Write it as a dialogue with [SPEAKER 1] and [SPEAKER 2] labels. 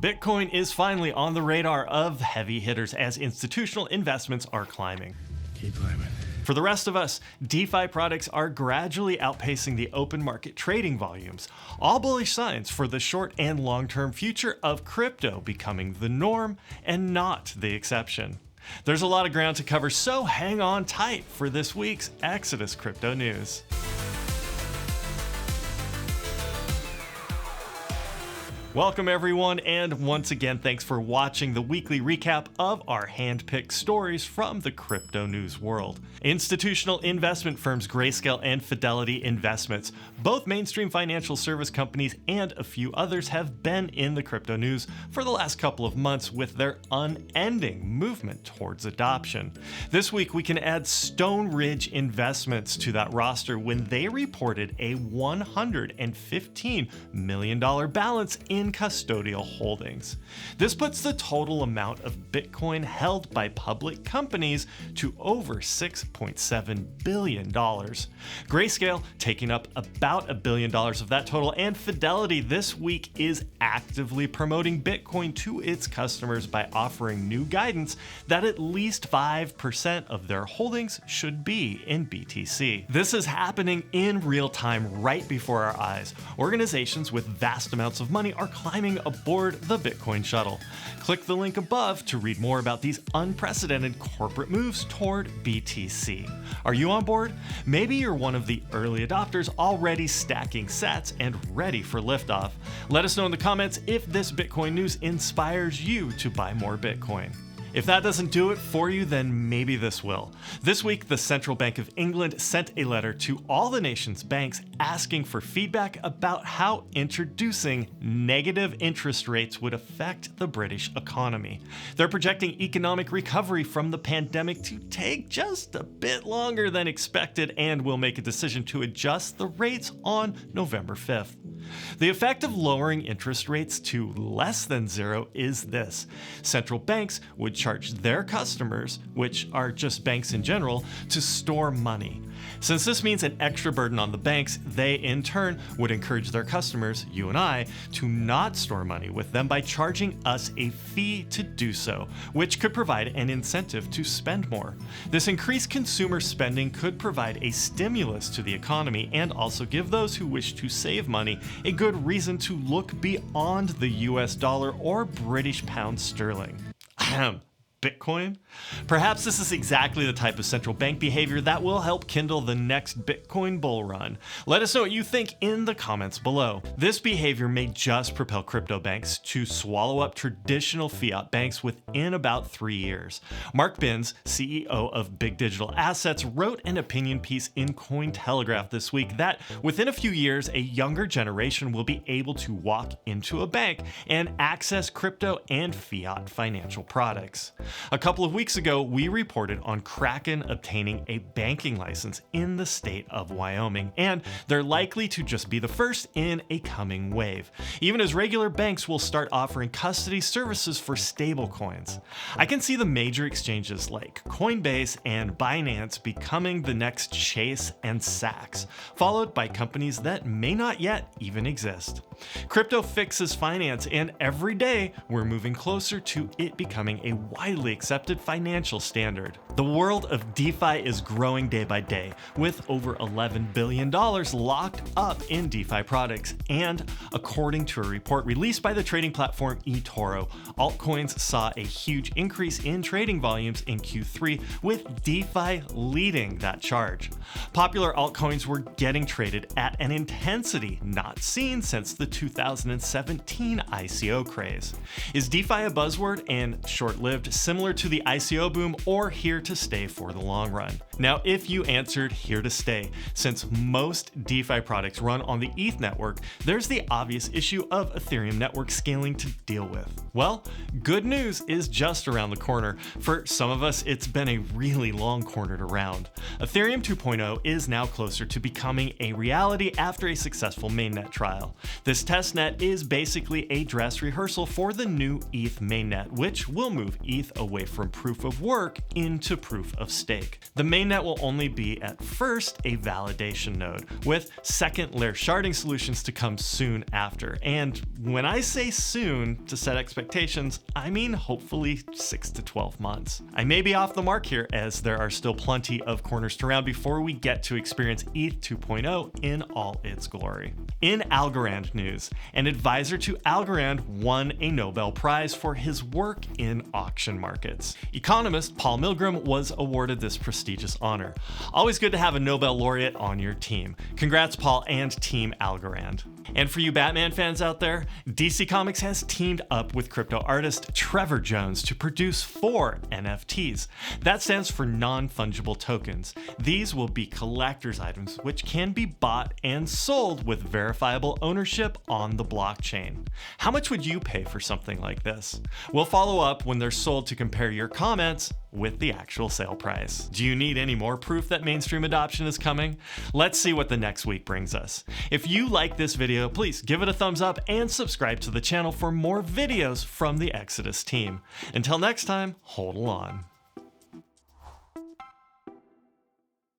[SPEAKER 1] Bitcoin is finally on the radar of heavy hitters as institutional investments are climbing.
[SPEAKER 2] Keep climbing.
[SPEAKER 1] For the rest of us, DeFi products are gradually outpacing the open market trading volumes, all bullish signs for the short and long-term future of crypto becoming the norm and not the exception. There's a lot of ground to cover, so hang on tight for this week's Exodus Crypto News. Welcome everyone, and once again, thanks for watching the weekly recap of our hand-picked stories from the crypto news world. Institutional investment firms Grayscale and Fidelity Investments, both mainstream financial service companies and a few others, have been in the crypto news for the last couple of months with their unending movement towards adoption. This week, we can add Stone Ridge Investments to that roster when they reported a $115 million balance in custodial holdings. This puts the total amount of Bitcoin held by public companies to over $6.7 billion. Grayscale taking up about $1 billion of that total, and Fidelity this week is actively promoting Bitcoin to its customers by offering new guidance that at least 5% of their holdings should be in BTC. This is happening in real time right before our eyes. Organizations with vast amounts of money are climbing aboard the Bitcoin shuttle. Click the link above to read more about these unprecedented corporate moves toward BTC. Are you on board? Maybe you're one of the early adopters already stacking sats and ready for liftoff. Let us know in the comments if this Bitcoin news inspires you to buy more Bitcoin. If that doesn't do it for you, then maybe this will. This week, the Central Bank of England sent a letter to all the nation's banks asking for feedback about how introducing negative interest rates would affect the British economy. They're projecting economic recovery from the pandemic to take just a bit longer than expected and will make a decision to adjust the rates on November 5th. The effect of lowering interest rates to less than zero is this: central banks would charge their customers, which are just banks in general, to store money. Since this means an extra burden on the banks, they in turn would encourage their customers, you and I, to not store money with them by charging us a fee to do so, which could provide an incentive to spend more. This increased consumer spending could provide a stimulus to the economy and also give those who wish to save money a good reason to look beyond the US dollar or British pound sterling. Bitcoin? Perhaps this is exactly the type of central bank behavior that will help kindle the next Bitcoin bull run. Let us know what you think in the comments below. This behavior may just propel crypto banks to swallow up traditional fiat banks within about 3 years. Mark Binns, CEO of Big Digital Assets, wrote an opinion piece in Cointelegraph this week that within a few years, a younger generation will be able to walk into a bank and access crypto and fiat financial products. A couple of weeks ago, we reported on Kraken obtaining a banking license in the state of Wyoming, and they're likely to just be the first in a coming wave, even as regular banks will start offering custody services for stablecoins. I can see the major exchanges like Coinbase and Binance becoming the next Chase and Saks, followed by companies that may not yet even exist. Crypto fixes finance, and every day we're moving closer to it becoming a widely accepted financial standard. The world of DeFi is growing day by day, with over $11 billion locked up in DeFi products. And according to a report released by the trading platform eToro, altcoins saw a huge increase in trading volumes in Q3, with DeFi leading that charge. Popular altcoins were getting traded at an intensity not seen since the 2017 ICO craze. Is DeFi a buzzword and short-lived, similar to the ICO boom, or here to stay for the long run? Now, if you answered here to stay, since most DeFi products run on the ETH network, there's the obvious issue of Ethereum network scaling to deal with. Well, good news is just around the corner. For some of us, it's been a really long cornered around. Ethereum 2.0 is now closer to becoming a reality after a successful mainnet trial. This testnet is basically a dress rehearsal for the new ETH mainnet, which will move ETH away from proof of work into proof of stake. The mainnet will only be at first a validation node, with second layer sharding solutions to come soon after. And when I say soon, to set expectations, I mean hopefully 6 to 12 months. I may be off the mark here, as there are still plenty of corners to round before we get to experience ETH 2.0 in all its glory. In Algorand news, an advisor to Algorand won a Nobel Prize for his work in auction markets. Economist Paul Milgram was awarded this prestigious honor. Always good to have a Nobel laureate on your team. Congrats, Paul and Team Algorand. And for you Batman fans out there, DC Comics has teamed up with crypto artist Trevor Jones to produce 4 NFTs. That stands for non-fungible tokens. These will be collector's items which can be bought and sold with verifiable ownership on the blockchain. How much would you pay for something like this? We'll follow up when they're sold to compare your comments with the actual sale price. Do you need any more proof that mainstream adoption is coming? Let's see what the next week brings us. If you like this video, please give it a thumbs up and subscribe to the channel for more videos from the Exodus team. Until next time, hold on.